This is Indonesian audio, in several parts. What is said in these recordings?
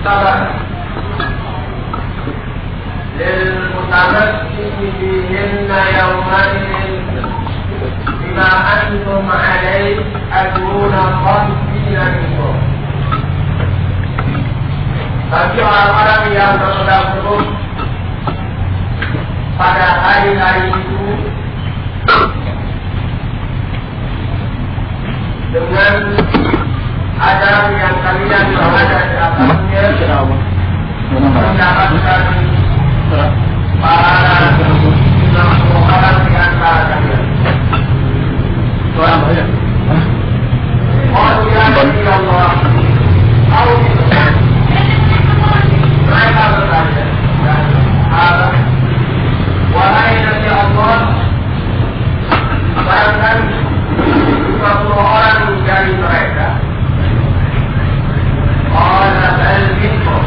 sabar للمتمسك بهن يومئذ بما أنتم عليه أجرون خالدين منكم. Bagi orang-orang yang berpegang teguh pada hari-hari itu dengan ajaran yang kalian berada di atasnya, mendapatkan para orang di antara kalian. Oh ya Allah, mereka bertanya, wahai Nabi Allah, barangkan 50 orang dari mereka. Qala bal minkum.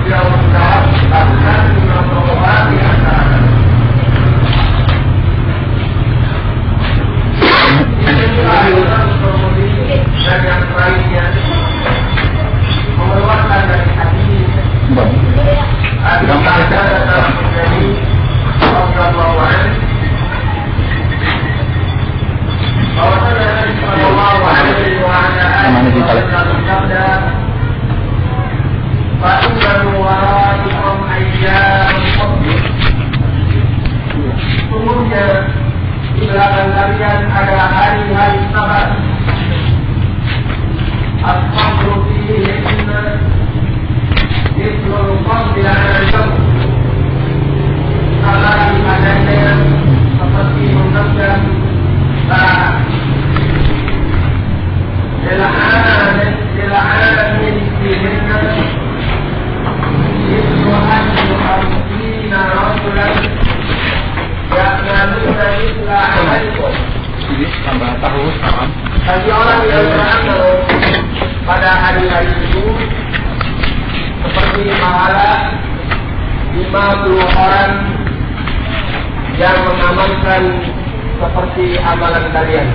Dia menjawab, barangkan 50 orang di antara kalian. Ini adalah kemudian dan yang lainnya mengeluarkan dari hati ada dalam menjadi Rasulullah bahwasanya Sallallahu Alaihi Wasallam fa'innahu wara'ikum ayyam sesungguhnya di belakang kalian ada hari-hari sabar. As-sabru fihi inna Islul Fadli al-Jam. Sabar ibadahnya seperti mengejar barang. Lil'alamin fihinna Islu hajju hamsina rasulan Ya'maluna isla amalikum. Tambah tahu sama. Bagi orang yang beramal pada hari-hari itu seperti pahala 50 orang yang mengamalkan seperti amalan kalian.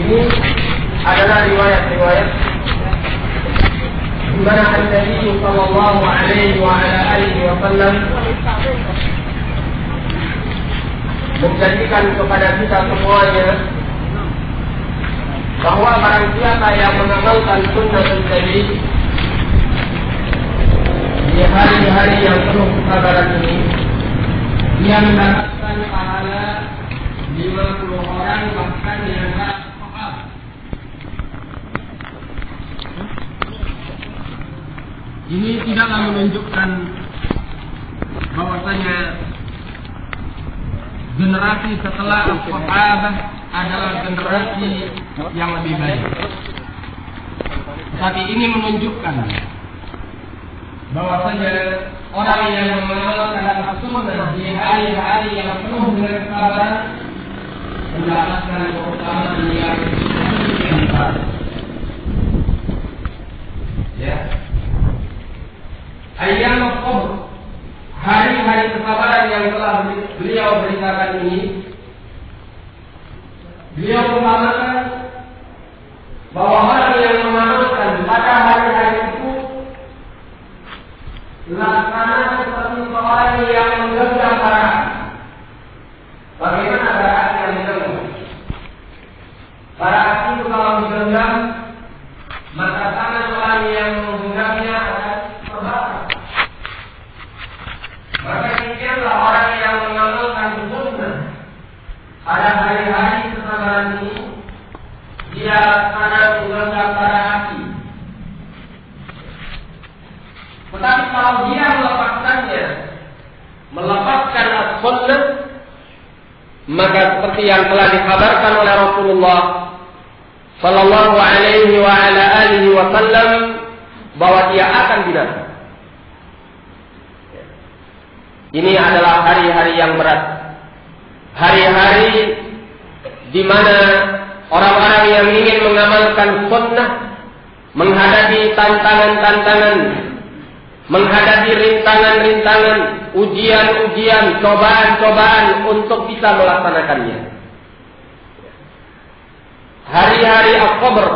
Ini adalah riwayat-riwayat di mana Nabi sallallahu alaihi wasallam menjanjikan kepada kita semuanya bahwa barang siapa yang mengamalkan sunnah Nabi di hari-hari yang penuh kesabaran ini, dia mendapatkan pahala 50 orang bahkan yang sahabat. Ini tidaklah menunjukkan bahwasanya generasi setelah sahabat adalah generasi yang lebih baik. Tapi ini menunjukkan bahwasanya orang yang mengamalkan sunnah di hari-hari yang penuh dengan kesabaran mendapatkan keutamaan yang besar. Ya. Ayyam al-Qabr, hari-hari kesabaran yang telah beliau beritakan ini, beliau mengamalkan bahwa orang yang mengamalkan pada hari-hari itu laksana seperti orang yang menggenggam barang. Bagaimana barang yang digenggam? Barang itu kalau digenggam, maka tangan orang yang menggenggamnya akan terbakar. Maka demikianlah orang yang mengamalkan sunnah pada hari-hari kesabaran ini, dia laksana menggenggam bara api. Tetapi kalau dia melepaskan as-sunnah, maka seperti yang telah dikabarkan oleh Rasulullah sallallahu alaihi wa ala alihi wasallam bahwa dia akan binasa. Ini adalah hari-hari yang berat. Hari-hari di mana orang-orang yang ingin mengamalkan sunnah menghadapi tantangan-tantangan, menghadapi rintangan-rintangan, ujian-ujian, cobaan-cobaan untuk bisa melaksanakannya. Hari-hari Al-Qabr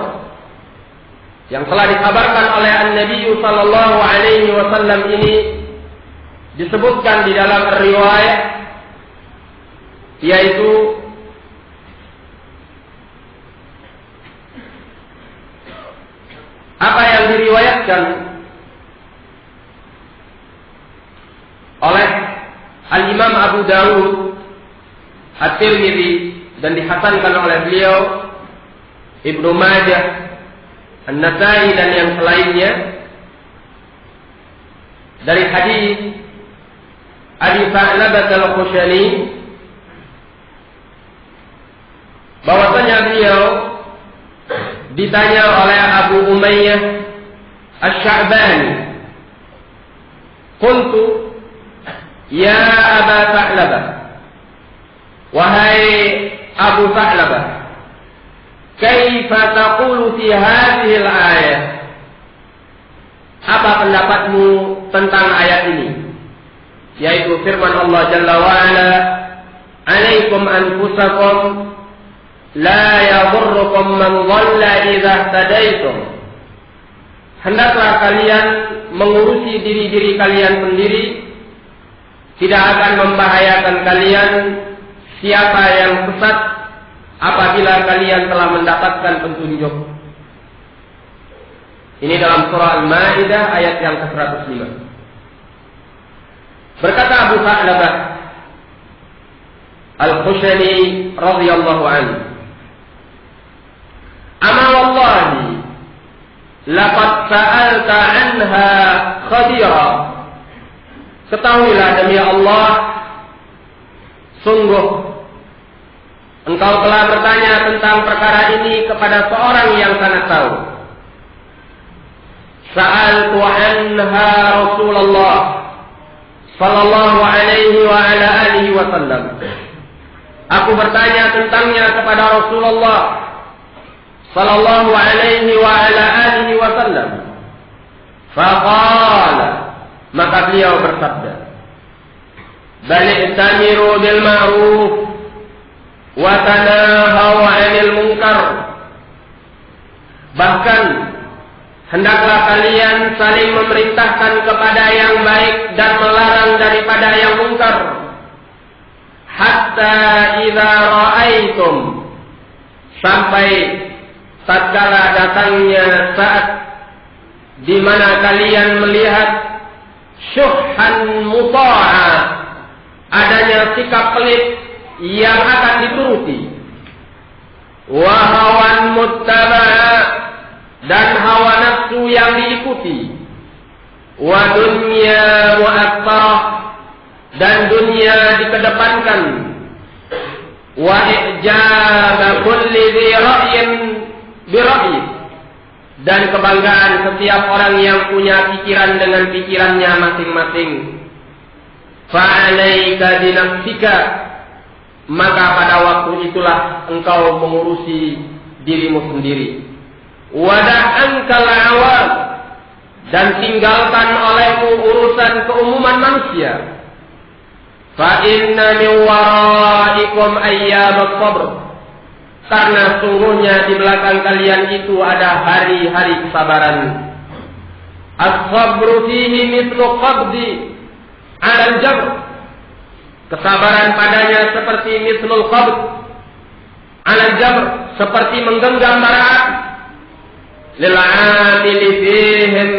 yang telah dikabarkan oleh An-Nabi sallallahu alaihi wasallam ini disebutkan di dalam riwayat, yaitu apa yang diriwayatkan oleh Al-Imam Abu Dawud, At-Tirmidzi, dan dihasankan oleh beliau, Ibnu Majah, An-Nasai, dan yang selainnya, dari hadis Abi Sa'labah Al-Khushani, bahwasanya beliau ditanya oleh Abu Umayyah Asy-Sya'bani, "Qultu ya Aba Sa'labah, wahai Abu Sa'labah, kaifa taqulu fi hadhihi al-ayah?" Apa pendapatmu tentang ayat ini? Yaitu firman Allah Jalla wa Ala, "Alaikum anfusakum la yadurrukum man dhalla idza ihtadaitum." Hendaklah kalian mengurusi diri-diri kalian sendiri, tidak akan membahayakan kalian siapa yang sesat apabila kalian telah mendapatkan petunjuk. Ini dalam surah Al-Maidah ayat yang ke-105. Berkata Abu Sa'labah Al-Khushani radhiyallahu anhu, "Ama wallahi laqad sa'alta anha khadira." Ketahuilah demi Allah, sungguh engkau telah bertanya tentang perkara ini kepada seorang yang sangat tahu. Sa'altu anha Rasulullah sallallahu alaihi wa ala alihi wasallam. Aku bertanya tentangnya kepada Rasulullah sallallahu alaihi wa ala alihi wasallam. Faqala, maka beliau bersabda, "Bal i'tamiru bil ma'ruf wa tanahaw 'anil munkar." Bahkan hendaklah kalian saling memerintahkan kepada yang baik dan melarang daripada yang mungkar. Hatta idza ra'aitum, sampai tatkala datangnya saat di mana kalian melihat syuhhan muta'a, adanya sikap pelit yang akan dituruti, wa hawan muttaba'a, dan hawa nafsu yang diikuti, wa dunya mu'attarah, dan dunia dikedepankan, wa i'jaba kulli dhi ra'yin bi ra'yi, dan kebanggaan setiap orang yang punya pikiran dengan pikirannya masing-masing. Fa'alaika binafsika, maka pada waktu itulah engkau mengurusi dirimu sendiri. Wada'ankal awam, dan tinggalkan olehmu urusan keumuman manusia. Fa inna min waraikum ayyam as-sabr, karena sungguhnya di belakang kalian itu ada hari-hari kesabaran. As-sabru fihi mithlu qabdi 'ala al-jabr, kesabaran padanya seperti mithlul qabd 'ala al-jabr, seperti menggenggam bara api. Lil'amili fihim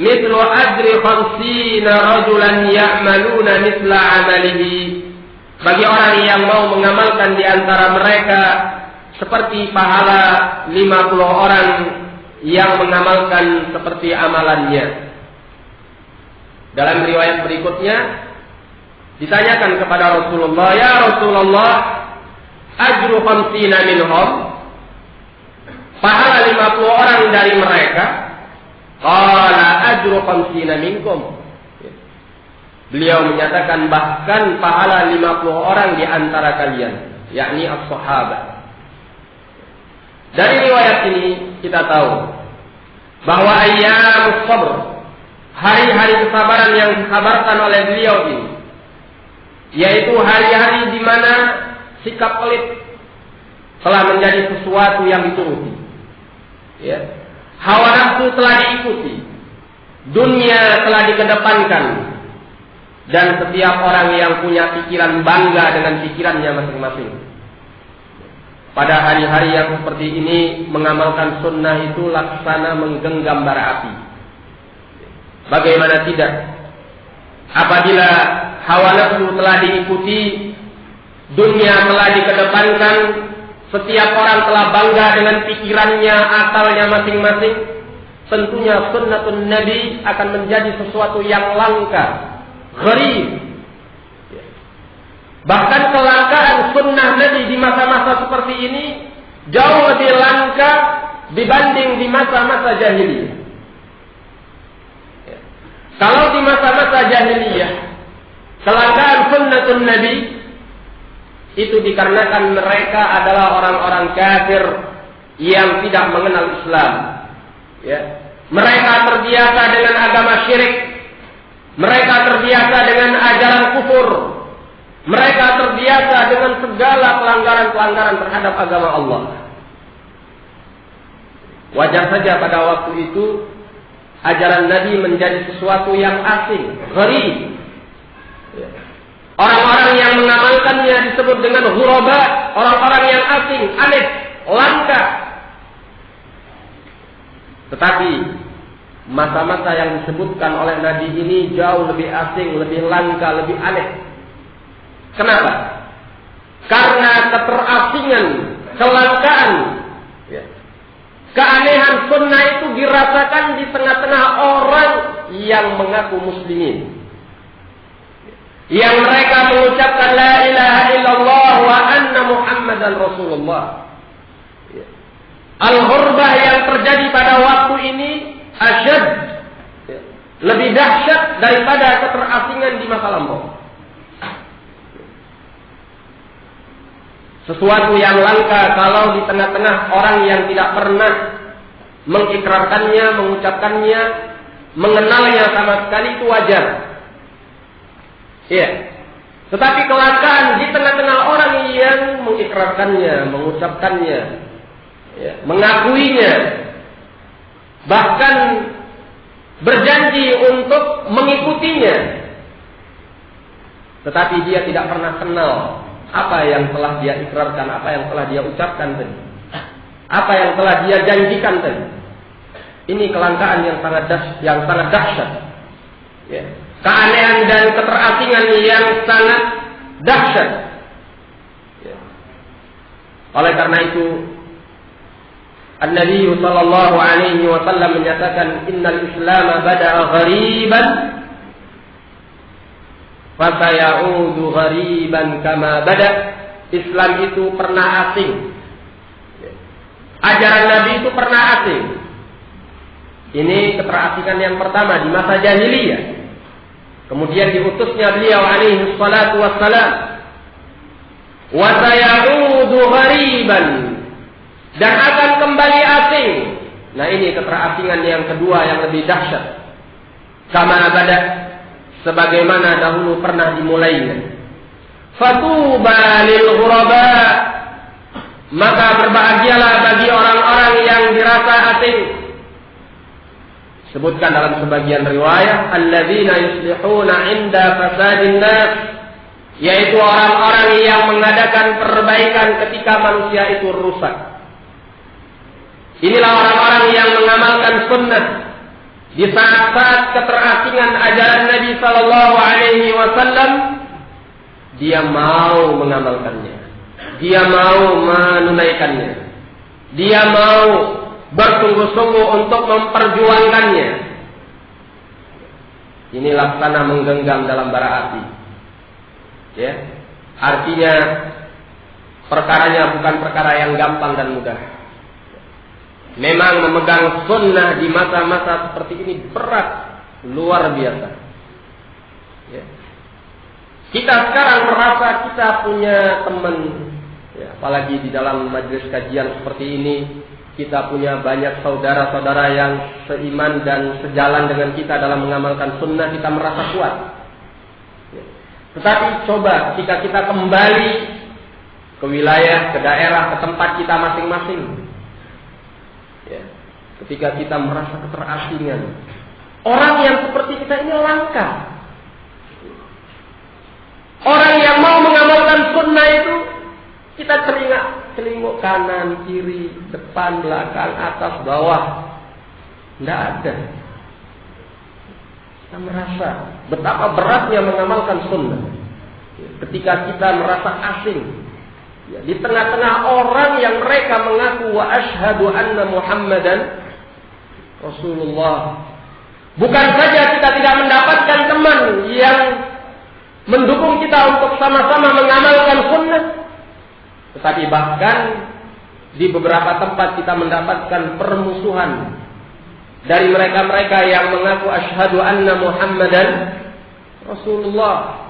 mithlu ajri 50 rajulan ya'maluna mithla 'amalihi, bagi orang yang mau mengamalkan di antara mereka seperti pahala 50 orang yang mengamalkan seperti amalannya. Dalam riwayat berikutnya ditanyakan kepada Rasulullah, "Ya Rasulullah, ajru 50 minhum, pahala 50 orang dari mereka?" Qala ajru 50 minkum. Beliau menyatakan bahkan pahala 50 orang di antara kalian, yakni as-sahabat. Dari riwayat ini kita tahu bahwa ayyamus sabr, hari-hari kesabaran yang dikabarkan oleh beliau ini, yaitu hari-hari di mana sikap pelit telah menjadi sesuatu yang dituruti. Ya. Hawa nafsu telah diikuti, dunia telah dikedepankan, dan setiap orang yang punya pikiran bangga dengan pikirannya masing-masing. Pada hari-hari yang seperti ini, mengamalkan sunnah itu laksana menggenggam bara api. Bagaimana tidak? Apabila hawa nafsu telah diikuti, dunia telah dikedepankan, setiap orang telah bangga dengan pikirannya, akalnya masing-masing, tentunya sunnatun Nabi akan menjadi sesuatu yang langka, gharib. Bahkan kelangkaan sunnah Nabi di masa-masa seperti ini jauh lebih langka dibanding di masa-masa jahiliyah. Kalau di masa-masa jahiliyah kelangkaan sunnatun Nabi itu dikarenakan mereka adalah orang-orang kafir yang tidak mengenal Islam. Ya. Mereka terbiasa dengan agama syirik. Mereka terbiasa dengan ajaran kufur. Mereka terbiasa dengan segala pelanggaran-pelanggaran terhadap agama Allah. Wajar saja pada waktu itu ajaran Nabi menjadi sesuatu yang asing, gharib. Orang-orang yang mengamalkannya disebut dengan ghuraba, orang-orang yang asing, aneh, langka. Tetapi masa-masa yang disebutkan oleh Nabi ini jauh lebih asing, lebih langka, lebih aneh. Kenapa? Karena keterasingan, kelangkaan, keanehan sunnah itu dirasakan di tengah-tengah orang yang mengaku muslimin, yang mereka mengucapkan la ilaha illallah wa anna muhammadan rasulullah. Al-ghurbah yang terjadi pada waktu ini asyad, lebih dahsyat daripada keterasingan di masa lampau. Sesuatu yang langka kalau di tengah-tengah orang yang tidak pernah mengikrarkannya, mengucapkannya, mengenalnya sama sekali, itu wajar. Iya. Tetapi kelangkaan di tengah-tengah orang yang mengikrarkannya, mengucapkannya, ya, mengakuinya, bahkan berjanji untuk mengikutinya, tetapi dia tidak pernah kenal apa yang telah dia ikrarkan, apa yang telah dia ucapkan tadi, apa yang telah dia janjikan tadi. Ini kelangkaan yang sangat dahsyat. Ya. Keanehan dan keterasingan yang sangat dahsyat. Ya. Oleh karena itu, An-Nabi sallallahu alaihi wasallam menyatakan, innal Islam bada'a ghariban fasayaudu ghariban kama bada. Islam itu pernah asing. Ajaran Nabi itu pernah asing. Ini keterasingan yang pertama di masa jahiliyah. Kemudian diutusnya beliau alaihi salatu wassalam. Wa sayaudu ghariban, dan akan kembali asing. Nah, ini keterasingan yang kedua yang lebih dahsyat. Kama bada, sebagaimana dahulu pernah dimulainya. Fatuba lil ghuraba, maka berbahagialah bagi orang-orang yang dirasa asing. Sebutkan dalam sebagian riwayat, alladzina yuslihuna inda fasadin nas, yaitu orang-orang yang mengadakan perbaikan ketika manusia itu rusak. Inilah orang-orang yang mengamalkan sunnah di saat-saat keterasingan ajaran Nabi sallallahu alaihi wasallam. Dia mau mengamalkannya, dia mau menunaikannya, dia mau bersungguh-sungguh untuk memperjuangkannya. Ini laksana menggenggam dalam bara api. Ya, artinya perkaranya bukan perkara yang gampang dan mudah. Memang memegang sunnah di masa-masa seperti ini berat, luar biasa. Ya. Kita sekarang merasa kita punya teman, ya, apalagi di dalam majelis kajian seperti ini, kita punya banyak saudara-saudara yang seiman dan sejalan dengan kita dalam mengamalkan sunnah, kita merasa kuat. Tetapi coba ketika kita kembali ke wilayah, ke daerah, ke tempat kita masing-masing, ya, ketika kita merasa keterasingan, orang yang seperti kita ini langka. Orang yang mau mengamalkan sunnah itu, kita celinguk kanan, kiri, depan, belakang, atas, bawah, tidak ada. Kita merasa betapa beratnya mengamalkan sunnah. Ketika kita merasa asing, ya, di tengah-tengah orang yang mereka mengaku wa asyhadu anna Muhammadan Rasulullah. Bukan saja kita tidak mendapatkan teman yang mendukung kita untuk sama-sama mengamalkan sunnah, tetapi bahkan di beberapa tempat kita mendapatkan permusuhan dari mereka-mereka yang mengaku asyhadu anna Muhammadan Rasulullah.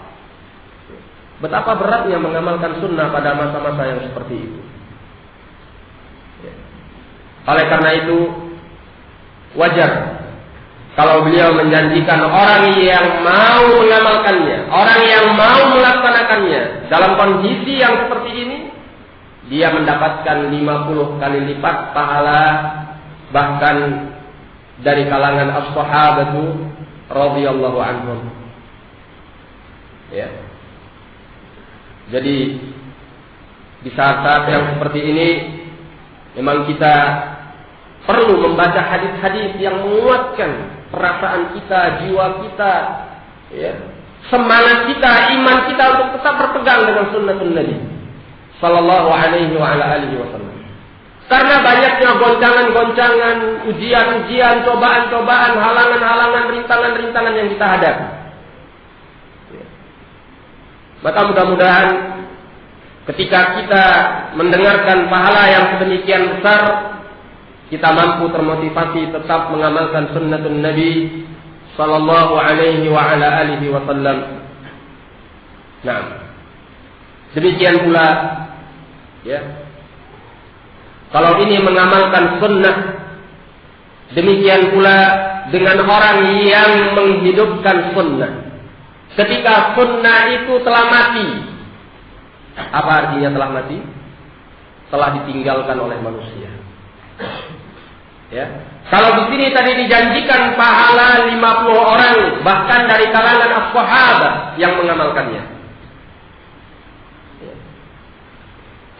Betapa beratnya mengamalkan sunnah pada masa-masa yang seperti itu. Oleh karena itu, wajar kalau beliau menjanjikan orang yang mau mengamalkannya, orang yang mau melaksanakannya dalam kondisi yang seperti ini, dia mendapatkan 50 kali lipat pahala, bahkan dari kalangan as-sahabatu radhiyallahu anhum. Ya. Jadi di saat-saat yang seperti ini memang kita perlu membaca hadis-hadis yang menguatkan perasaan kita, jiwa kita, ya, semangat kita, iman kita untuk tetap berpegang dengan sunnah Nabi sallallahu alaihi wa ala alihi wasallam. Karena banyaknya goncangan-goncangan, ujian-ujian, cobaan-cobaan, halangan-halangan, rintangan-rintangan yang kita hadapi. Maka mudah-mudahan ketika kita mendengarkan pahala yang sedemikian besar, kita mampu termotivasi tetap mengamalkan sunnatun Nabi sallallahu alaihi wa ala alihi wasallam. Nah, demikian pula, ya, kalau ini mengamalkan sunnah, demikian pula dengan orang yang menghidupkan sunnah. Ketika sunnah itu telah mati, apa artinya telah mati? Telah ditinggalkan oleh manusia. Ya. Kalau di sini tadi dijanjikan pahala 50 orang, bahkan dari kalangan as-sahabat yang mengamalkannya. Ya.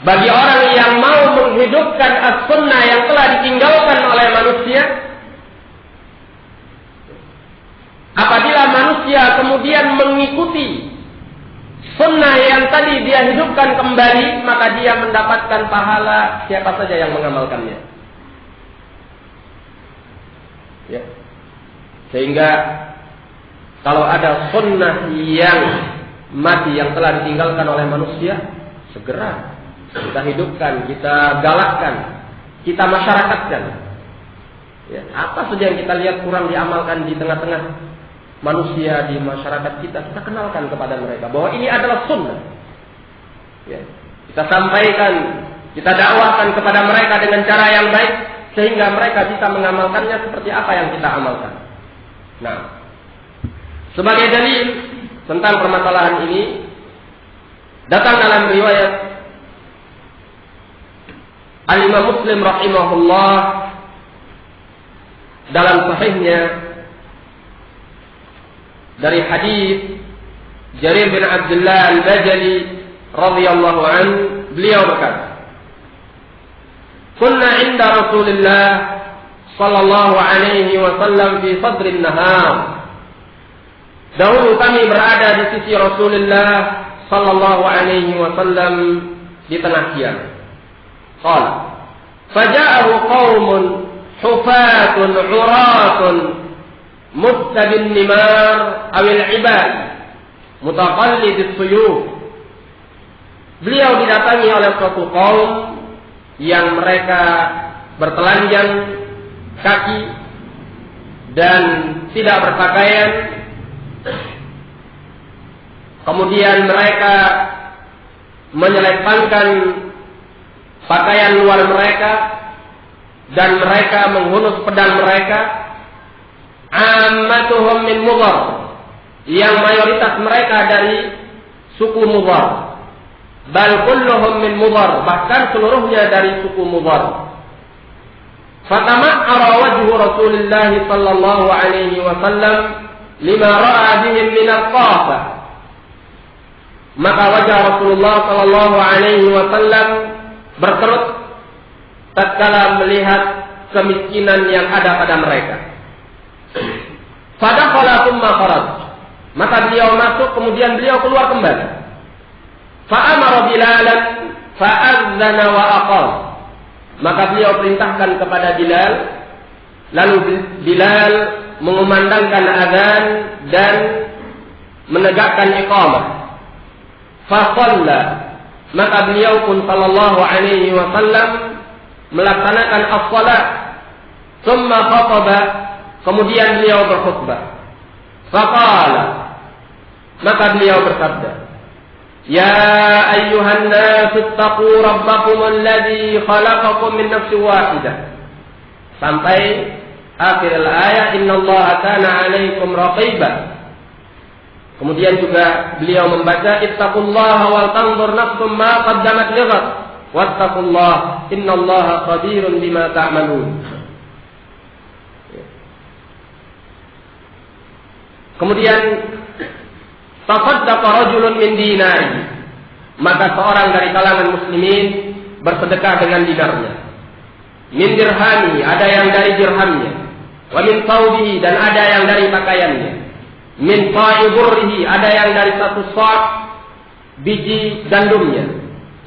Bagi orang yang mau menghidupkan as-sunnah yang telah ditinggalkan oleh manusia, apabila manusia kemudian mengikuti sunnah yang tadi dia hidupkan kembali, maka dia mendapatkan pahala siapa saja yang mengamalkannya. Ya. Sehingga kalau ada sunnah yang mati, yang telah ditinggalkan oleh manusia, segera kita hidupkan, kita galakkan, kita masyarakatkan. Ya. Apa saja yang kita lihat kurang diamalkan di tengah-tengah manusia, di masyarakat kita kenalkan kepada mereka bahwa ini adalah sunnah. Ya. Kita sampaikan, kita dakwahkan kepada mereka dengan cara yang baik, sehingga mereka bisa mengamalkannya seperti apa yang kita amalkan. Nah, sebagai dalil tentang permasalahan ini, datang dalam riwayat Al-Imam Muslim rahimahullah dalam sahihnya dari hadis Jarir bin Abdullah Al-Bajali radhiyallahu an, beliau berkata, "Kunna 'inda Rasulillah sallallahu alaihi wasallam fi sadrin nahar." Dahulu kami berada di sisi Rasulullah sallallahu alaihi wasallam di tengah siang. Qala, "Faja'ahu qaumun hufatun 'uratun muttabin nimar awil ibad mutaqallidis suyuf." Beliau didatangi oleh suatu kaum yang mereka bertelanjang kaki dan tidak berpakaian. Kemudian mereka menyelipangkan pakaian luar mereka dan mereka menghunus pedang mereka. Ammatuhum min Mudhar, yang mayoritas mereka dari suku Mudhar. Bal kulluhum min Mudhar, bahkan seluruhnya dari suku Mudhar. Fatama'ara wajhu Rasulullah sallallahu alaihi wasallam lima ra'a bihim min al-qafa. Maka wajah Rasulullah sallallahu alaihi wasallam berkerut tatkala melihat kemiskinan yang ada pada mereka. Fadakhala thumma kharaj. Maka beliau masuk, kemudian beliau keluar kembali. Fa'amara Bilalan fa'adzana wa aqam. Maka beliau perintahkan kepada Bilal, lalu Bilal mengumandangkan azan dan menegakkan iqamah. Fa shalla, maka beliau pun sallallahu alaihi wasallam melaksanakan as-shalah. Tsumma khataba, kemudian beliau berkhutbah. Faqala, maka beliau bersabda, Ya ayyuhan nas ittaqu rabbakum alladhi khalaqakum min nafsin wahidah. Sampai akhir ayat, innallaha kana 'alaikum raqiba. Kemudian juga beliau membaca ittaqullaha wal tanzur nafsum ma qaddamat lighad wattaqullaha innallaha khabirun bima ta'malun. Kemudian tasaddaqa rajulun min dinari, maka seorang dari kalangan muslimin bersedekah dengan dinarnya. Min dirhami, ada yang dari dirhamnya. Wa min thawbihi, dan ada yang dari pakaiannya. Min sa'i burrihi, ada yang dari satu sa' biji gandumnya.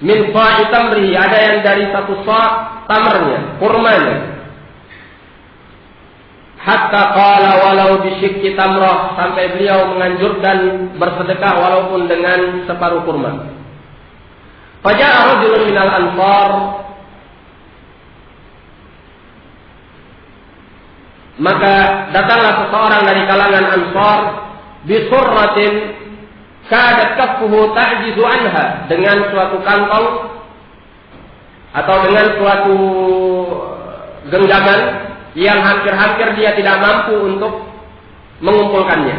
Min sa'i tamrihi, ada yang dari satu sa' tamernya, kurmanya. Hatta qala walau bisyikki tamrah, sampai beliau menganjurkan bersedekah walaupun dengan separuh kurma. Faja'a rajulun minal ansar, maka datanglah seseorang dari kalangan Ansar bisurratin kadat kaffuhu ta'jizu anha, dengan suatu kantong atau dengan suatu genggaman yang hampir-hampir dia tidak mampu untuk mengumpulkannya.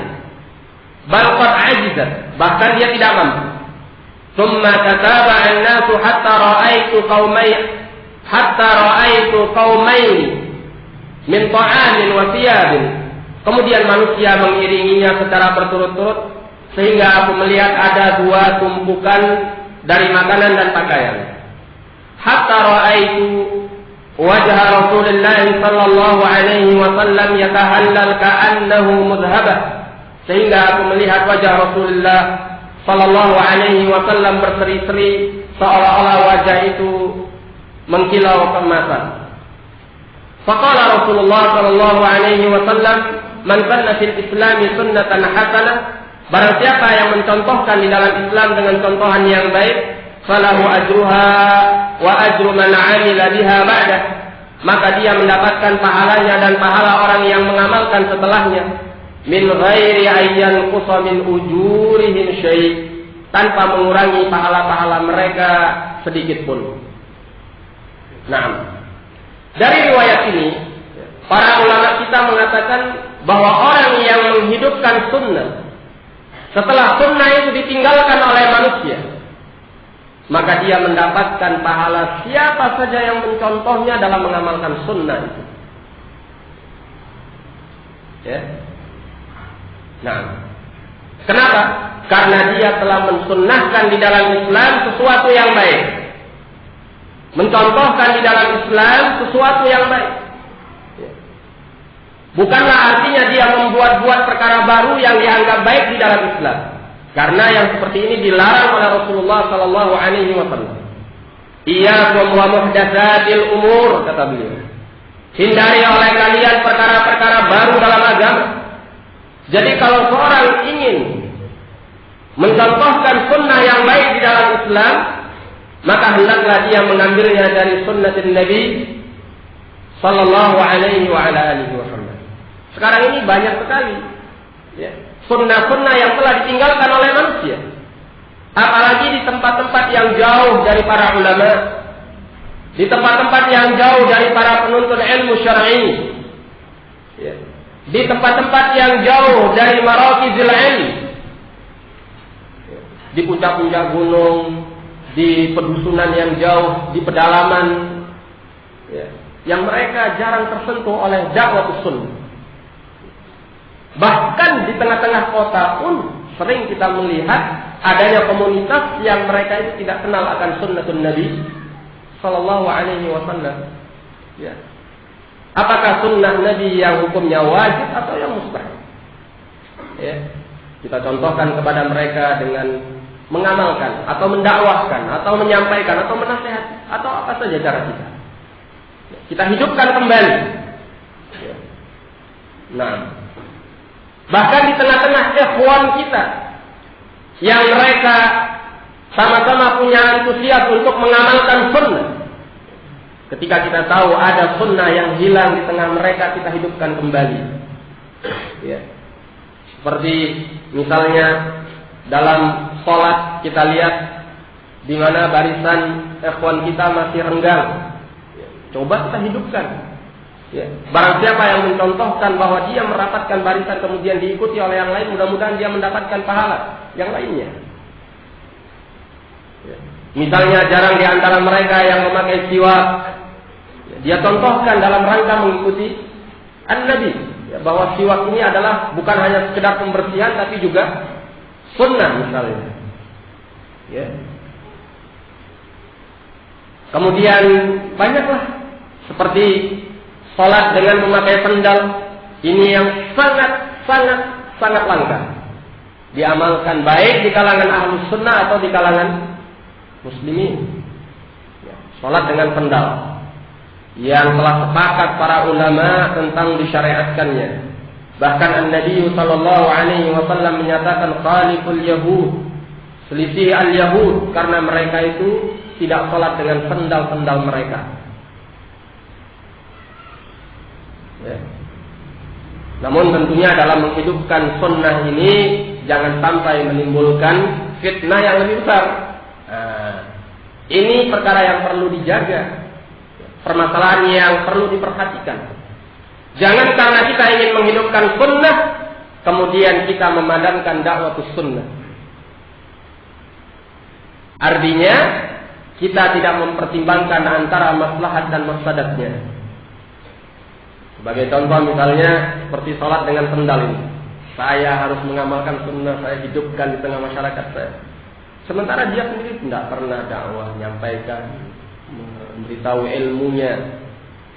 Bal qad ajizat, bahkan dia tidak mampu. Tsumma tataba'a an-nasu hatta ra'aitu qaumain min ta'amin wa thiyabin. Kemudian manusia mengiringinya secara berturut-turut sehingga aku melihat ada dua tumpukan dari makanan dan pakaian. Hatta ra'aitu wajah Rasulullah sallallahu alaihi wasallam yatahallal ka'annahu mudhhabah, sehingga aku melihat wajah Rasulullah sallallahu alaihi wasallam berseri-seri seolah-olah wajah itu mengkilau keemasan. Faqala Rasulullah sallallahu alaihi wasallam, man sanna fil Islam sunnatan hasanah, barang siapa yang mencontohkan di dalam Islam dengan contohan yang baik, falahu ajruha wa ajru man 'amila biha ba'dah, maka dia mendapatkan pahalanya dan pahala orang yang mengamalkan setelahnya, min ghairi ayyan qusa min ujurihim syai', tanpa mengurangi pahala-pahala mereka sedikit pun. Nah, dari riwayat ini para ulama kita mengatakan bahwa orang yang menghidupkan sunnah setelah sunnah itu ditinggalkan oleh manusia, maka dia mendapatkan pahala siapa saja yang mencontohnya dalam mengamalkan sunnah itu. Ya. Nah, kenapa? Karena dia telah mensunnahkan di dalam Islam sesuatu yang baik, mencontohkan di dalam Islam sesuatu yang baik. Ya. Bukanlah artinya dia membuat-buat perkara baru yang dianggap baik di dalam Islam. Karena yang seperti ini dilarang oleh Rasulullah sallallahu alaihi wasallam. Iyyakum wa muhdatsatil umur, kata beliau. Hindari oleh kalian perkara-perkara baru dalam agama. Jadi kalau seorang ingin mencontohkan sunnah yang baik di dalam Islam, maka hendaklah dia mengambilnya dari sunnatin Nabi sallallahu alaihi wa ala alihi wasallam. Sekarang ini banyak sekali, ya, sunnah-sunnah yang telah ditinggalkan oleh manusia. Apalagi di tempat-tempat yang jauh dari para ulama. di tempat-tempat yang jauh dari para penuntut ilmu syar'i, ya. Di tempat-tempat yang jauh dari marakizil ilm, di puncak-puncak gunung, di pedusunan yang jauh, di pedalaman, ya, yang mereka jarang tersentuh oleh dakwah sunnah. Bahkan di tengah-tengah kota pun sering kita melihat adanya komunitas yang mereka itu tidak kenal akan sunnatun Nabi Sallallahu Alaihi Wasallam. Ya. Apakah sunnah Nabi yang hukumnya wajib atau yang mustahil? Ya. Kita contohkan kepada mereka dengan mengamalkan atau mendakwahkan atau menyampaikan atau menasihati atau apa saja cara kita. Kita hidupkan kembali. Ya. Nah, bahkan di tengah-tengah ikhwan kita yang mereka sama-sama punya antusias untuk mengamalkan sunnah. Ketika kita tahu ada sunnah yang hilang di tengah mereka, kita hidupkan kembali. Ya. Seperti misalnya dalam sholat kita lihat di mana barisan ikhwan kita masih renggang. Ya. Coba kita hidupkan. Ya. Barang siapa yang mencontohkan bahwa dia merapatkan barisan kemudian diikuti oleh yang lain, mudah-mudahan dia mendapatkan pahala yang lainnya. Ya. Misalnya jarang di antara mereka yang memakai siwak, ya, dia contohkan dalam rangka mengikuti An-Nabi, ya, bahwa siwak ini adalah bukan hanya sekedar pembersihan tapi juga sunnah misalnya. Ya. Kemudian banyaklah seperti sholat dengan memakai sendal, ini yang sangat langka. Diamalkan baik di kalangan ahlus sunnah atau di kalangan muslimin. Ya, sholat dengan sendal yang telah sepakat para ulama tentang disyariatkannya. Bahkan An-Nabi Sallallahu Alaihi Wasallam menyatakan khaliful yahud, selisih al-yahud, karena mereka itu tidak sholat dengan sendal-sendal mereka. Ya. Namun tentunya dalam menghidupkan sunnah ini jangan sampai menimbulkan fitnah yang lebih besar. Nah, ini perkara yang perlu dijaga, permasalahan yang perlu diperhatikan. Jangan karena kita ingin menghidupkan sunnah kemudian kita memadamkan dakwah sunnah. Artinya kita tidak mempertimbangkan antara maslahat dan mafsadatnya. Sebagai contoh misalnya seperti sholat dengan sendal ini. Saya harus mengamalkan sunnah, saya hidupkan di tengah masyarakat saya. Sementara dia sendiri tidak pernah dakwah, menyampaikan, memberitahu ilmunya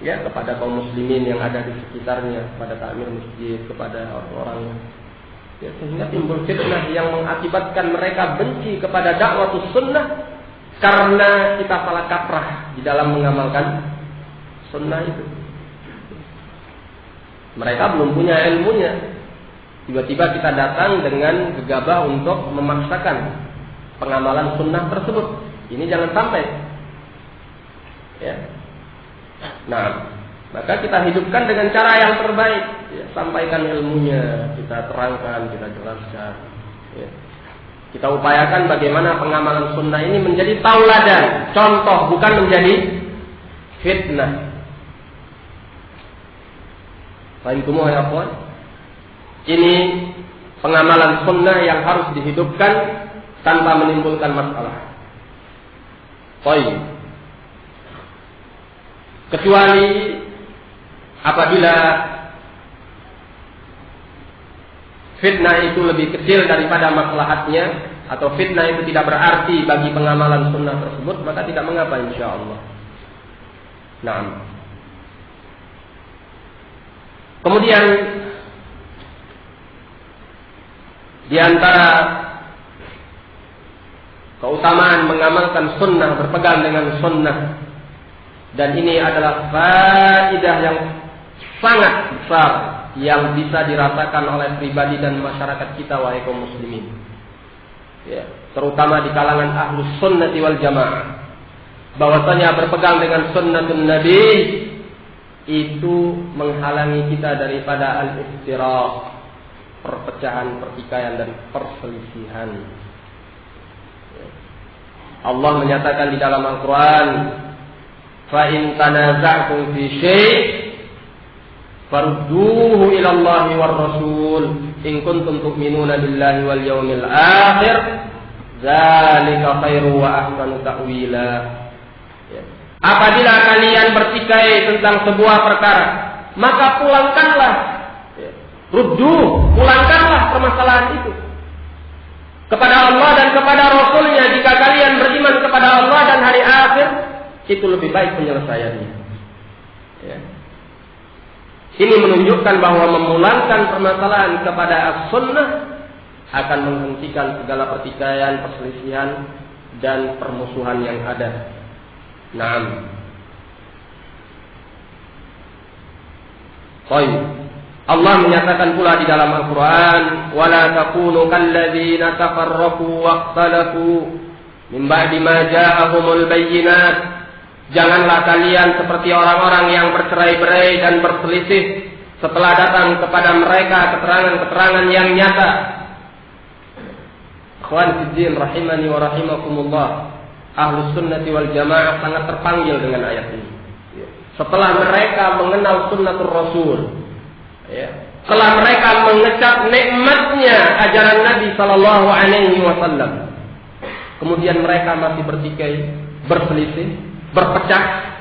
ya kepada kaum muslimin yang ada di sekitarnya, kepada takmir masjid, kepada orang-orang. Ya, sehingga timbul fitnah yang mengakibatkan mereka benci kepada dakwah sunnah karena kita salah kaprah di dalam mengamalkan sunnah itu. Mereka belum punya ilmunya. Tiba-tiba kita datang dengan gegabah untuk memaksakan pengamalan sunnah tersebut. Ini jangan sampai. Ya. Nah, maka kita hidupkan dengan cara yang terbaik. Ya, sampaikan ilmunya, kita terangkan, kita jelaskan. Ya. Kita upayakan bagaimana pengamalan sunnah ini menjadi tauladan, contoh, bukan menjadi fitnah. Fahimtum ya akhwan? Ini pengamalan sunnah yang harus dihidupkan tanpa menimbulkan masalah. Baik. Kecuali apabila fitnah itu lebih kecil daripada maslahatnya, atau fitnah itu tidak berarti bagi pengamalan sunnah tersebut, maka tidak mengapa insyaallah. Nah. Kemudian di antara keutamaan mengamalkan sunnah, berpegang dengan sunnah, dan ini adalah faedah yang sangat besar yang bisa dirasakan oleh pribadi dan masyarakat kita wahai kaum muslimin. Ya, terutama di kalangan ahlus sunnati wal jamaah, bahwasanya berpegang dengan sunnatun Nabi itu menghalangi kita daripada al-iftiraq, perpecahan, pertikaian dan perselisihan. Allah menyatakan di dalam Al-Quran, fa in tanaza'tum fi syai' farudduhu ila Allah war Rasul in kuntum tu'minuna billahi wal yawmil akhir dzalika khairu wa ahsanu ta'wila. Apabila kalian bertikai tentang sebuah perkara, maka pulangkanlah, pulangkanlah permasalahan itu kepada Allah dan kepada Rasulnya. Jika kalian beriman kepada Allah dan hari akhir, itu lebih baik penyelesaiannya. Ini menunjukkan bahwa memulangkan permasalahan kepada as-sunnah akan menghentikan segala pertikaian, perselisihan, dan permusuhan yang ada. Naam. Baik. Allah menyatakan pula di dalam Al-Quran, وَلَا تَكُونُوا كَالَّذِينَ تَفَرَّقُوا وَاخْتَلَفُوا مِنْ بَعْدِ مَا جَاءَهُمُ الْبَيِّنَاتُ. Janganlah kalian seperti orang-orang yang bercerai-berai dan berselisih setelah datang kepada mereka keterangan-keterangan yang nyata. Ikhwan fiddin rahimani wa rahimakumullah. Ahlus sunnati wal jamaah sangat terpanggil dengan ayat ini. Setelah mereka mengenal sunnatul Rasul, setelah mereka mengecap nikmatnya ajaran Nabi Sallallahu Alaihi Wasallam, kemudian mereka masih bertikai, berselisih, berpecah.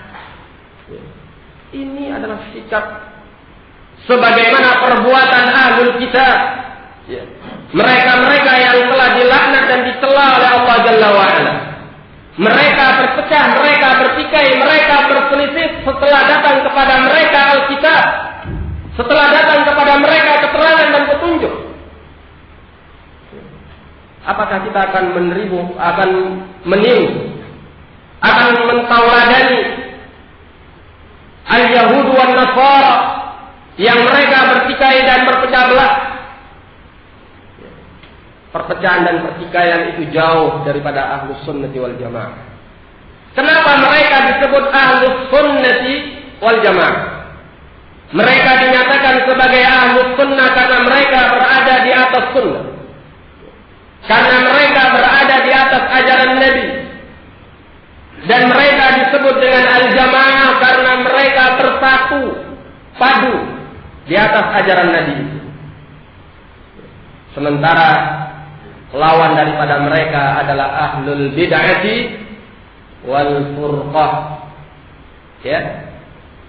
Ini adalah sikap sebagaimana perbuatan ahlul kitab. Mereka-mereka yang telah dilaknat dan dicela oleh Allah Jalla wa Ala. Mereka berpecah, mereka bertikai, mereka berselisih setelah datang kepada mereka Alkitab, setelah datang kepada mereka keterangan dan petunjuk. Apakah kita akan meniru, akan mentauladani al-Yahud wan Nasara yang mereka bertikai dan berpecah belah? Perpecahan dan pertikaian itu jauh daripada ahlus sunnati wal jamaah. Kenapa mereka disebut ahlus sunnati wal jamaah? Mereka dinyatakan sebagai ahlus sunnah karena mereka berada di atas sunnah, karena mereka berada di atas ajaran Nabi. Dan mereka disebut dengan al-jamaah karena mereka bersatu, padu di atas ajaran Nabi. Sementara lawan daripada mereka adalah ahlul bid'ati wal furqah.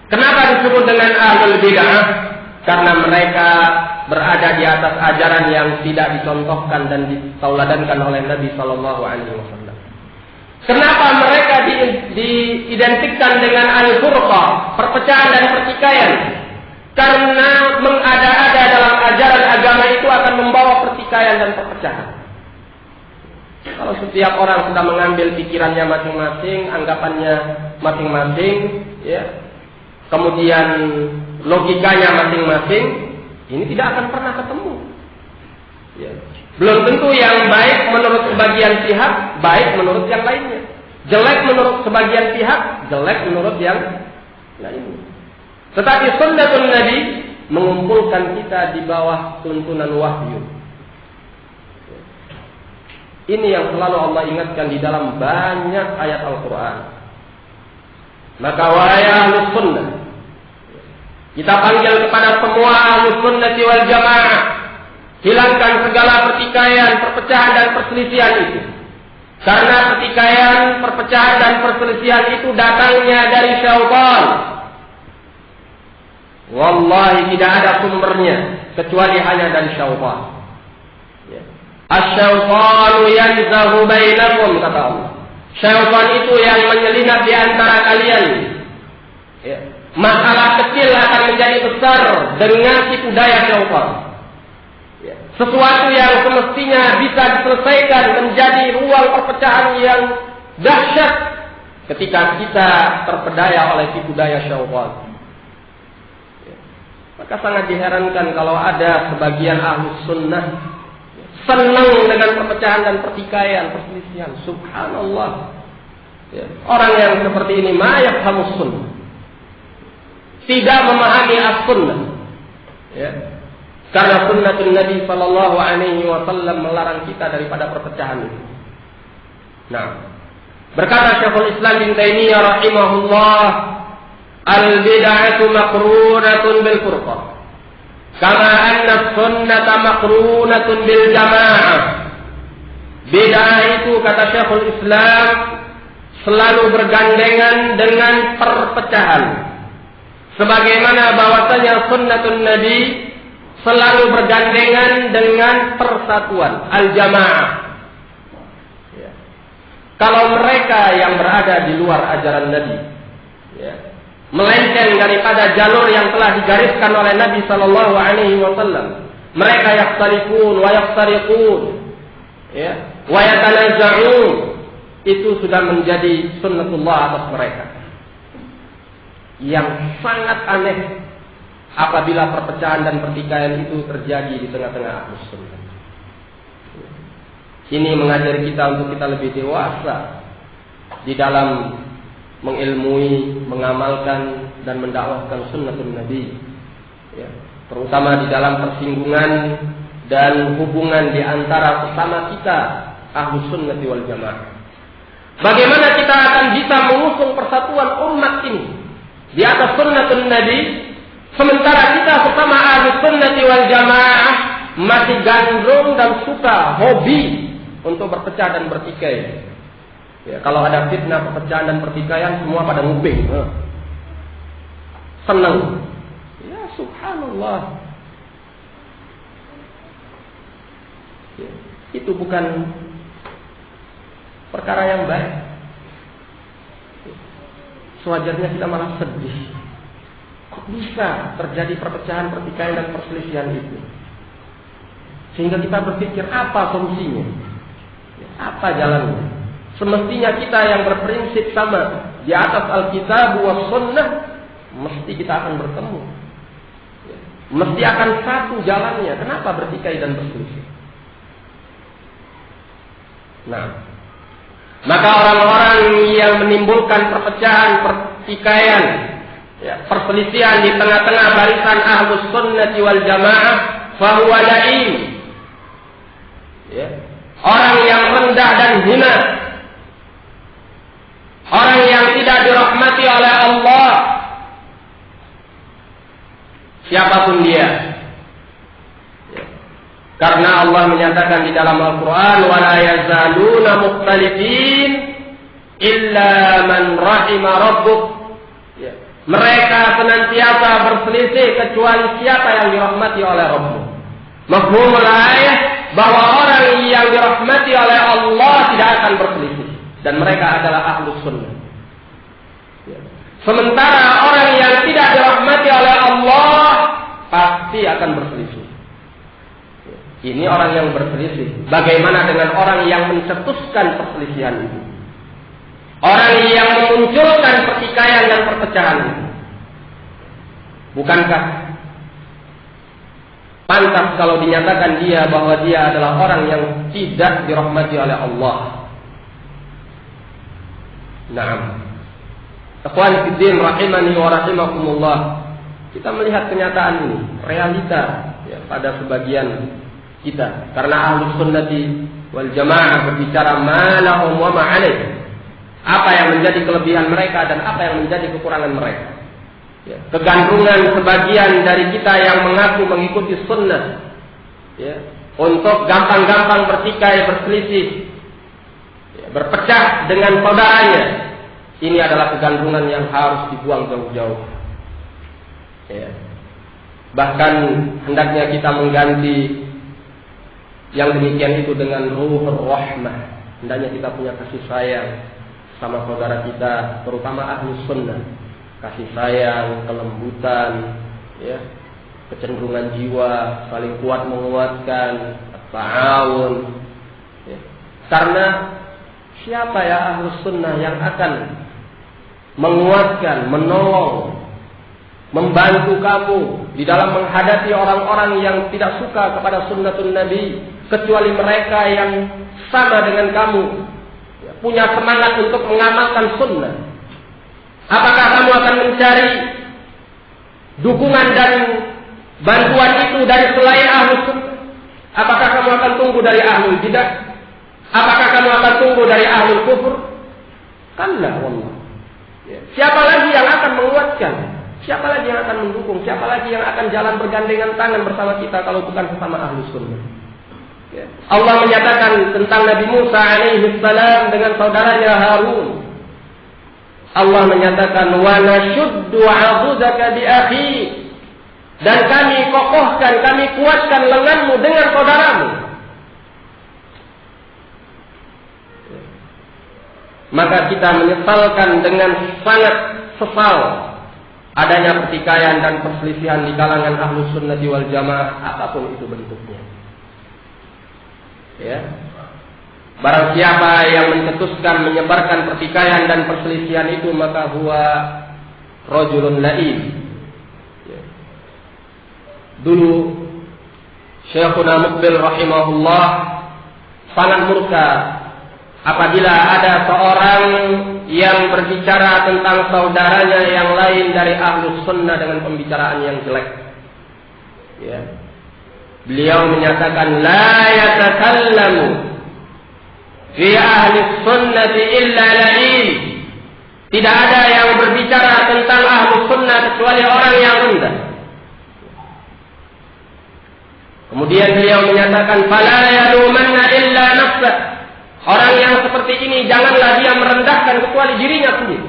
Kenapa disebut dengan ahlul bid'ah? Karena mereka berada di atas ajaran yang tidak dicontohkan dan ditauladankan oleh Nabi Sallallahu Alaihi Wasallam. Kenapa mereka diidentikan dengan al-furqah, perpecahan dan pertikaian? Karena mengada-ada dalam ajaran agama itu akan membawa pertikaian dan perpecahan. Kalau setiap orang sudah mengambil pikirannya masing-masing, anggapannya masing-masing, kemudian logikanya masing-masing, ini tidak akan pernah ketemu. Belum tentu yang baik menurut sebagian pihak, baik menurut yang lainnya. Jelek menurut sebagian pihak, jelek menurut yang lainnya. Tetapi sunnatun Nabi mengumpulkan kita di bawah tuntunan wahyu. Ini yang selalu Allah ingatkan di dalam banyak ayat Al-Quran. Maka wahai ahlus sunnah, kita panggil kepada semua ahlus sunnati wal jamaah, hilangkan segala pertikaian, perpecahan dan perselisihan itu. Karena pertikaian, perpecahan dan perselisihan itu datangnya dari syaitan. Wallahi tidak ada sumbernya kecuali hanya dari syaitan. Asy-syaitanu yanzahu bainakum, kata Allah. Syaitan itu yang menyelinap di antara kalian. Masalah kecil akan menjadi besar dengan tipu daya syaitan. Sesuatu yang semestinya bisa diselesaikan menjadi ruang perpecahan yang dahsyat ketika kita terpedaya oleh tipu daya syaitan. Maka sangat diherankan kalau ada sebagian ahlus sunnah senang dengan perpecahan dan pertikaian, perselisihan. Subhanallah. Orang yang seperti ini ma yafhamus sunnah, tidak memahami as-sunnah. Karena sunnatun Nabi Sallallahu Alaihi Wasallam melarang kita daripada perpecahan itu. Nah, Berkata Syekhul Islam bin Taimiyah rahimahullah, al-bid'atu maqrunatun bil furqah, kama anna sunnata maqrunatun bil jamaah. Bid'ah itu, kata Syekhul Islam, selalu bergandengan dengan perpecahan. Sebagaimana bahwasanya sunnatun Nabi selalu bergandengan dengan persatuan, al-jamaah. Kalau mereka yang berada di luar ajaran Nabi, melenceng daripada jalur yang telah digariskan oleh Nabi Sallallahu Alaihi Wasallam, mereka yakhtalifun wa yaftariqun, wa yatanaza'un, itu sudah menjadi sunnatullah atas mereka. Yang sangat aneh apabila perpecahan dan pertikaian itu terjadi di tengah-tengah Ahlus Sunnah. Ini mengajari kita untuk kita lebih dewasa di dalam mengilmui, mengamalkan dan mendakwahkan sunnatun Nabi, terutama di dalam persinggungan dan hubungan di antara sesama kita Ahlus Sunnah wal Jamaah. Bagaimana kita akan bisa mengusung persatuan umat ini di atas sunnatun Nabi, sementara kita sesama Ahlus Sunnah wal Jamaah masih gandrung dan suka hobi untuk berpecah dan bertikai. Kalau ada fitnah, perpecahan dan pertikaian, semua pada nguping, senang. Ya subhanallah. Itu bukan perkara yang baik. Sewajarnya kita malah sedih. Kok bisa terjadi perpecahan, pertikaian dan perselisihan itu? Sehingga kita berpikir apa solusinya? Apa jalannya? Semestinya kita yang berprinsip sama di atas Alkitab wa Sunnah, mesti kita akan bertemu. Mesti akan satu jalannya. Kenapa bertikai dan berselisih? Nah, maka orang-orang yang menimbulkan perpecahan, pertikaian, perselisihan di tengah-tengah barisan Ahlus Sunnah wal Jamaah, fahuwa la'im. Orang yang rendah dan hina, orang yang tidak dirahmati oleh Allah, siapapun dia. Karena Allah menyatakan di dalam Al-Quran, وَلَا يَزَالُونَ مُخْتَلِفِينَ إِلَّا مَنْ رَحِمَ رَبُّكَ. Mereka senantiasa berselisih kecuali siapa yang dirahmati oleh Rabb. Mafhumul ayat, bahwa orang yang dirahmati oleh Allah tidak akan berselisih, dan mereka adalah Ahlus Sunnah. Sementara orang yang tidak dirahmati oleh Allah pasti akan berselisih. Ini orang yang berselisih. Bagaimana dengan orang yang mencetuskan perselisihan itu? Orang yang memunculkan pertikaian dan perpecahan itu? Bukankah pantas kalau dinyatakan dia bahwa dia adalah orang yang tidak dirahmati oleh Allah? Naam. Ikhwan fillah rahimani wa rahimakumullah. Kita melihat kenyataan ini, realita pada sebagian kita. Karena Ahlus Sunnati wal Jamaah berbicara ma lahum wa ma alaih. Apa yang menjadi kelebihan mereka dan apa yang menjadi kekurangan mereka. Kegandrungan sebagian dari kita yang mengaku mengikuti sunnah, untuk gampang-gampang bertikai, berselisih, berpecah dengan saudaranya, ini adalah kegandrungan yang harus dibuang jauh-jauh. Bahkan hendaknya kita mengganti yang demikian itu dengan ruhur rahmah. Hendaknya kita punya kasih sayang sama saudara kita, terutama Ahlus Sunnah. Kasih sayang, kelembutan, kecenderungan jiwa, saling kuat menguatkan, ta'awun. Karena siapa Ahlus Sunnah yang akan menguatkan, menolong, membantu kamu di dalam menghadapi orang-orang yang tidak suka kepada sunnatun Nabi, kecuali mereka yang sama dengan kamu, punya semangat untuk mengamalkan sunnah. Apakah kamu akan mencari dukungan dan bantuan itu dari selain Ahlus Sunnah? Apakah kamu akan tunggu dari Ahlul Bidah? Apakah kamu akan tunggu dari Ahlul Kufur? Kalla wallah. Ya. Siapa lagi yang akan menguatkan? Siapa lagi yang akan mendukung? Siapa lagi yang akan jalan bergandengan tangan bersama kita kalau bukan sesama Ahlus Sunnah? Ya. Allah menyatakan tentang Nabi Musa alaihi salam dengan saudaranya Harun. Allah menyatakan wa nashuddu 'adudaka bi akhi, dan kami kokohkan, kami kuatkan lenganmu dengan saudaramu. Maka kita menyesalkan dengan sangat sesal adanya pertikaian dan perselisihan di kalangan Ahlus Sunnah wal Jamaah, apapun itu bentuknya. Ya. Barang siapa yang mencetuskan, menyebarkan pertikaian dan perselisihan itu, maka huwa rajulun la'im. Ya. Dulu Syekhuna Muqbil rahimahullah sangat murka apabila ada seorang yang berbicara tentang saudaranya yang lain dari Ahlus Sunnah dengan pembicaraan yang jelek. Ya. Beliau menyatakan la yatakallamu fi ahli sunnati illa la'in. Tidak ada yang berbicara tentang Ahlus Sunnah kecuali orang yang rendah. Kemudian beliau menyatakan fala yalumanna illa nafsah. Orang yang seperti ini janganlah dia merendahkan kecuali dirinya sendiri.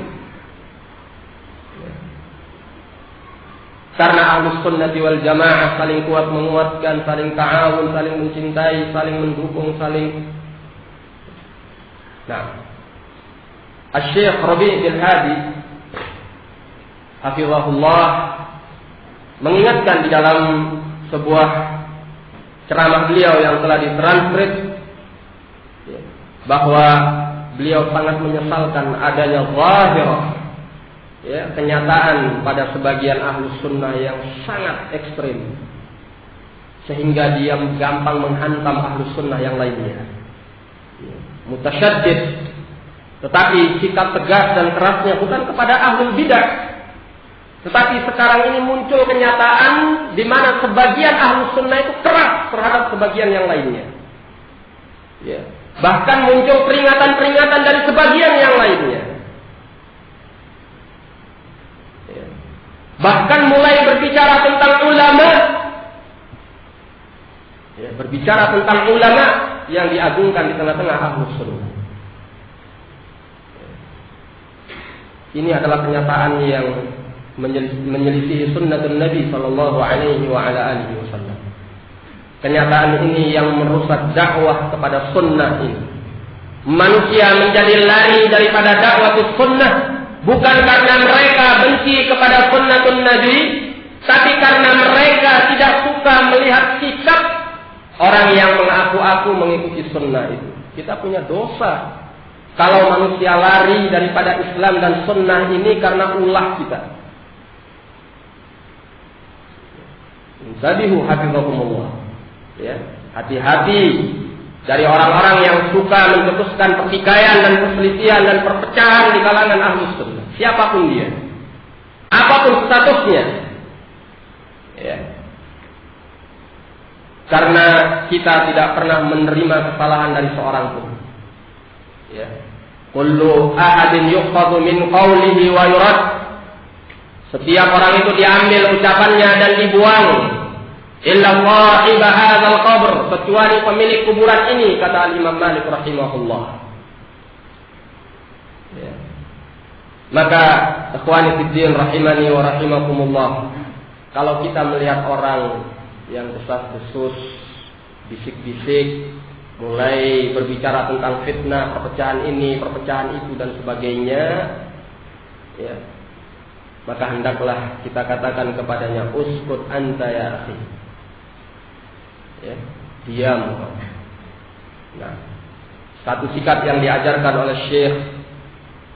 Karena Ahlus Sunnah wal Jamaah saling kuat menguatkan, saling ta'awun, saling mencintai, saling mendukung, saling. Nah, Asy-Syaikh Rabi' bin Hadi hafizahullah mengingatkan di dalam sebuah ceramah beliau yang telah ditranskrip bahwa beliau sangat menyesalkan adanya zahirah, ya, kenyataan pada sebagian Ahlus Sunnah yang sangat ekstrim sehingga dia gampang menghantam Ahlus Sunnah yang lainnya. Mutasyaddid, tetapi sikap tegas dan kerasnya bukan kepada ahlul bidah, tetapi sekarang ini muncul kenyataan di mana sebagian Ahlus Sunnah itu keras terhadap sebagian yang lainnya. Ya. Bahkan muncul peringatan-peringatan dari sebagian yang lainnya. Ya. Bahkan mulai berbicara tentang ulama, ya, berbicara tentang ulama yang diagungkan di tengah-tengah Ahlus Sunnah. Ya. Ini adalah kenyataan yang menyelisihi sunnatun Nabi sallallahu alaihi wa ala alihi wasallam. Kenyataan ini yang merusak dakwah kepada sunnah ini. Manusia menjadi lari daripada dakwah sunnah bukan karena mereka benci kepada sunnatun Nabi, tapi karena mereka tidak suka melihat sikap orang yang mengaku-aku mengikuti sunnah itu. Kita punya dosa kalau manusia lari daripada Islam dan sunnah ini karena ulah kita. Intabihu hafizahumullah. Ya, hati-hati dari orang-orang yang suka mencetuskan pertikaian dan perselisihan dan perpecahan di kalangan Ahlus Sunnah. Siapapun dia, apapun statusnya, ya. Karena kita tidak pernah menerima kesalahan dari seorang pun. Ya. Kullu ahadin yuqadu min qawlihi wa yurad. Setiap orang itu diambil ucapannya dan dibuang. Illa sahib hadzal qabr, kecuali pemilik kuburan ini, kata Imam Malik rahimahullah. Ya. Maka ikhwani fiddin rahimani wa rahimakumullah, kalau kita melihat orang yang desas-desus, bisik-bisik, mulai berbicara tentang fitnah, perpecahan ini, perpecahan itu dan sebagainya, ya, maka hendaklah kita katakan kepadanya, uskut anta ya akhi. Ya, diam. Nah, satu sikap yang diajarkan oleh Syekh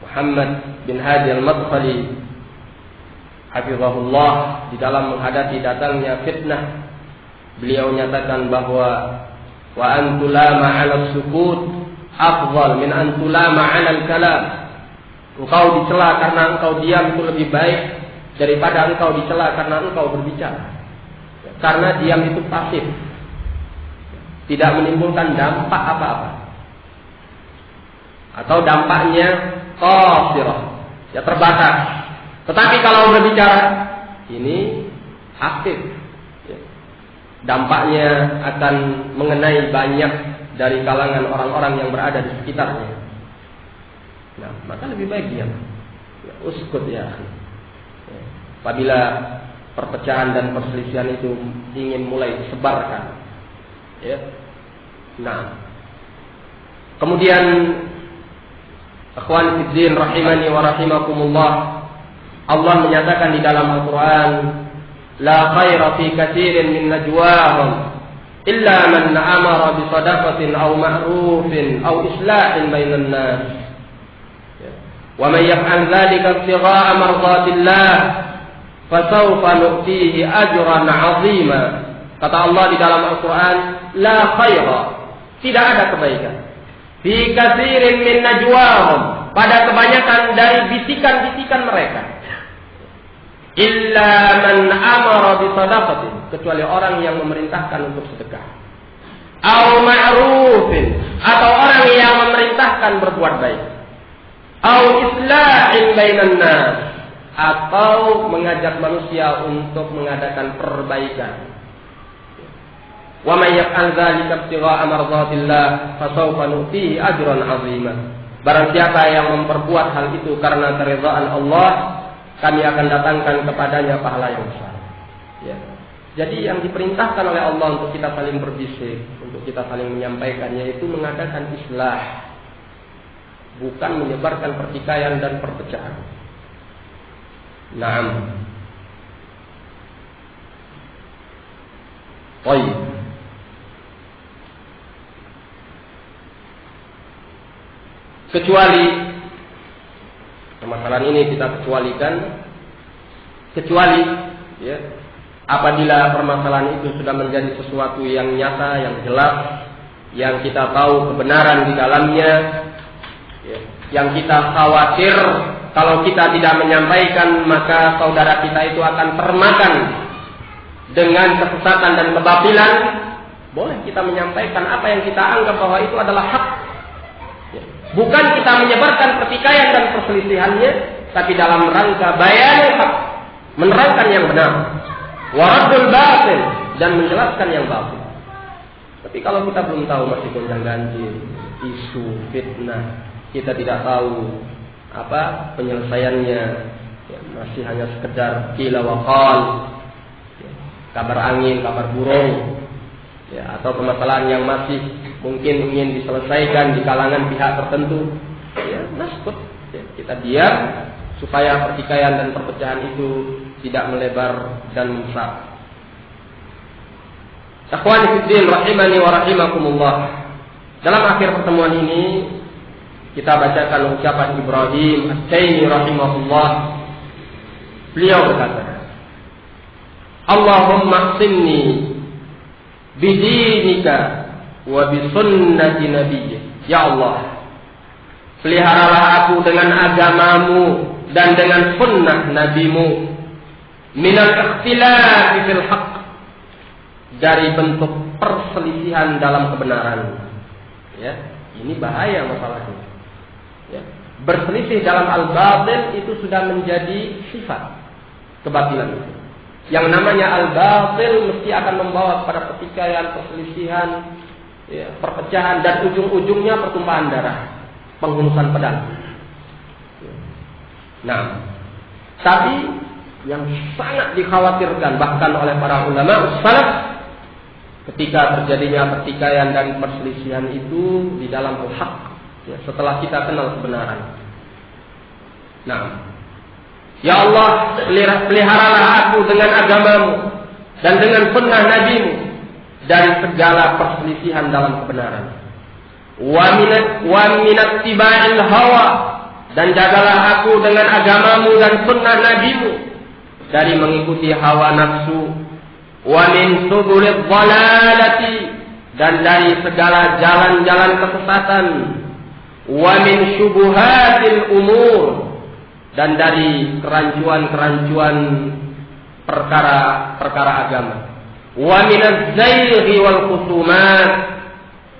Muhammad bin Hadi al-Madkhali hafizahullah di dalam menghadapi datangnya fitnah, beliau nyatakan bahwa wa antulama 'ala sukut afdal min antulama 'ala al-kalam. Engkau dicela karena engkau diam itu lebih baik daripada engkau dicela karena engkau berbicara. Karena diam itu pasif, tidak menimbulkan dampak apa-apa. Atau dampaknya qasirah, ya terbatas. Tetapi kalau berbicara ini aktif, ya, dampaknya akan mengenai banyak dari kalangan orang-orang yang berada di sekitarnya. Nah, maka lebih baik diam. Ya, uskut ya. Apabila perpecahan dan perselisihan itu ingin mulai disebarkan, ya. Nah, kemudian akhwan fiddin rahimani wa rahimakumullah, Allah menyatakan di dalam Al-Quran, la khaira fi katsirin min najwahum illa man amara bi shadaqatin aw ma'rufin aw islahin bainan nas, wa man yaf'al dhalika ibtigha'a mardatillah fasawfa nu'tihi ajran 'azima. Kata Allah di dalam Al-Quran, la khaira, tidak ada kebaikan, fi katsirin min najwahum, pada kebanyakan dari bisikan-bisikan mereka, illa man amara bi shadaqatin, kecuali orang yang memerintahkan untuk sedekah, au ma'rufin, atau orang yang memerintahkan berbuat baik, au islahin bainan nas, atau mengajak manusia untuk mengadakan perbaikan. Wa may yaf'al dzalika ibtigha'a mardatillah fasawfa nu'tihi ajran 'azima. Barang siapa yang memperbuat hal itu karena keridhaan Allah, kami akan datangkan kepadanya pahala yang besar. Ya. Jadi yang diperintahkan oleh Allah untuk kita saling berbisik, untuk kita saling menyampaikan, yaitu mengadakan islah, bukan menyebarkan pertikaian dan perpecahan. Naam. Baik. Kecuali permasalahan ini kita kecuali ya, apabila permasalahan itu sudah menjadi sesuatu yang nyata, yang jelas, yang kita tahu kebenaran di dalamnya, ya, yang kita khawatir kalau kita tidak menyampaikan maka saudara kita itu akan termakan dengan kesesatan dan kebatilan, boleh kita menyampaikan apa yang kita anggap bahwa itu adalah hak. Bukan kita menyebarkan pertikaian dan perselisihannya, tapi dalam rangka bayan hak, menerangkan yang benar, waradul batil, dan menjelaskan yang batil. Tapi kalau kita belum tahu, masih gonjang-ganjing, isu fitnah, kita tidak tahu apa penyelesaiannya, ya, masih hanya sekedar qila wa qal, ya, kabar angin, kabar burung, ya, atau permasalahan yang masih mungkin ingin diselesaikan di kalangan pihak tertentu, ya, naskut, ya, kita diam supaya pertikaian dan perpecahan itu tidak melebar dan membesar. Akhwani fiddin rahimani wa rahimakumullah. Dalam akhir pertemuan ini kita bacakan ucapan Ibrahim At-Taimi rahimahullah. Beliau berkata, Allahumma qsimni bidinika wa bisunnati nabiyyik. Ya Allah, peliharalah aku dengan agamamu dan dengan sunnah nabimu, minal ikhtilafi fil haqq, dari bentuk perselisihan dalam kebenaran. Ya, ini bahaya masalahnya. Ya, berselisih dalam al-batil itu sudah menjadi sifat kebatilan itu. Yang namanya al-batil mesti akan membawa kepada pertikaian, perselisihan, ya, perpecahan, dan ujung-ujungnya pertumpahan darah, penghungusan pedang. Nah, tapi yang sangat dikhawatirkan bahkan oleh para ulama salaf ketika terjadinya pertikaian dan perselisihan itu di dalam al-haq, ya, setelah kita kenal kebenaran. Nah, ya Allah, peliharalah aku dengan agamamu dan dengan sunnah nabimu dari segala perselisihan dalam kebenaran. Wa minat tiba'il hawa, dan jagalah aku dengan agamamu dan sunnah nabimu dari mengikuti hawa nafsu. Wa min subulid dhalalati, dan dari segala jalan-jalan kesesatan. Wa min syubuhatil umur, dan dari kerancuan-kerancuan perkara-perkara agama. Wa minaz zayghi wal khusumat,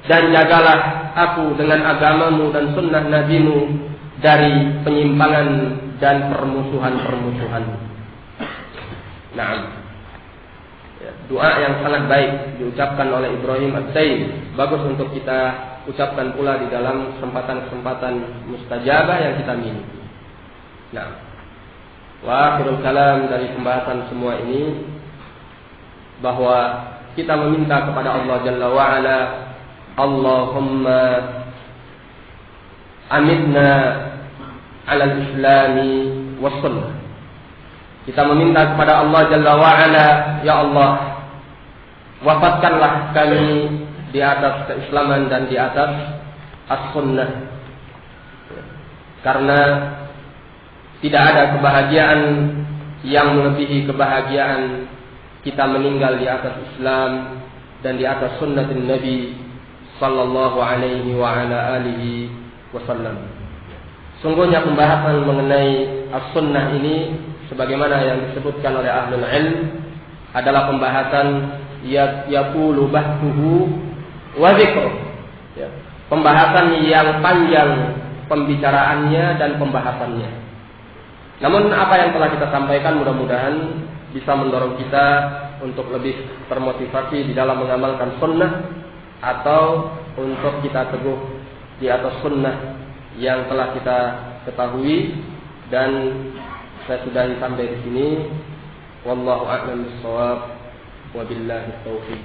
dan jagalah aku dengan agamamu dan sunnah nabimu dari penyimpangan dan permusuhan-permusuhan. Nah, doa yang sangat baik diucapkan oleh Ibrahim As-Sayyid, bagus untuk kita ucapkan pula di dalam kesempatan-kesempatan mustajabah yang kita miliki. Nah, wa akhirul kalam dari pembahasan semua ini, bahwa kita meminta kepada Allah Jalla wa'ala, Allahumma amitna ala al-islami was sunnah. Kita meminta kepada Allah Jalla wa'ala, ya Allah, wafatkanlah kami di atas keislaman dan di atas as-sunnah. Karena tidak ada kebahagiaan yang melebihi kebahagiaan kita meninggal di atas Islam dan di atas sunnatin Nabi sallallahu alaihi wa ala alihi wasallam. Sungguhnya pembahasan mengenai as-sunnah ini, sebagaimana yang disebutkan oleh ahlul ilm, adalah pembahasan yaqulu bahtuhu wa dzikruh. Ya. Pembahasan yang panjang pembicaraannya dan pembahasannya. Namun apa yang telah kita sampaikan mudah-mudahan bisa mendorong kita untuk lebih termotivasi di dalam mengamalkan sunnah, atau untuk kita teguh di atas sunnah yang telah kita ketahui. Dan saya sudahi sampai di sini. Wallahu a'lam bishawab. Wabillahi taufiq.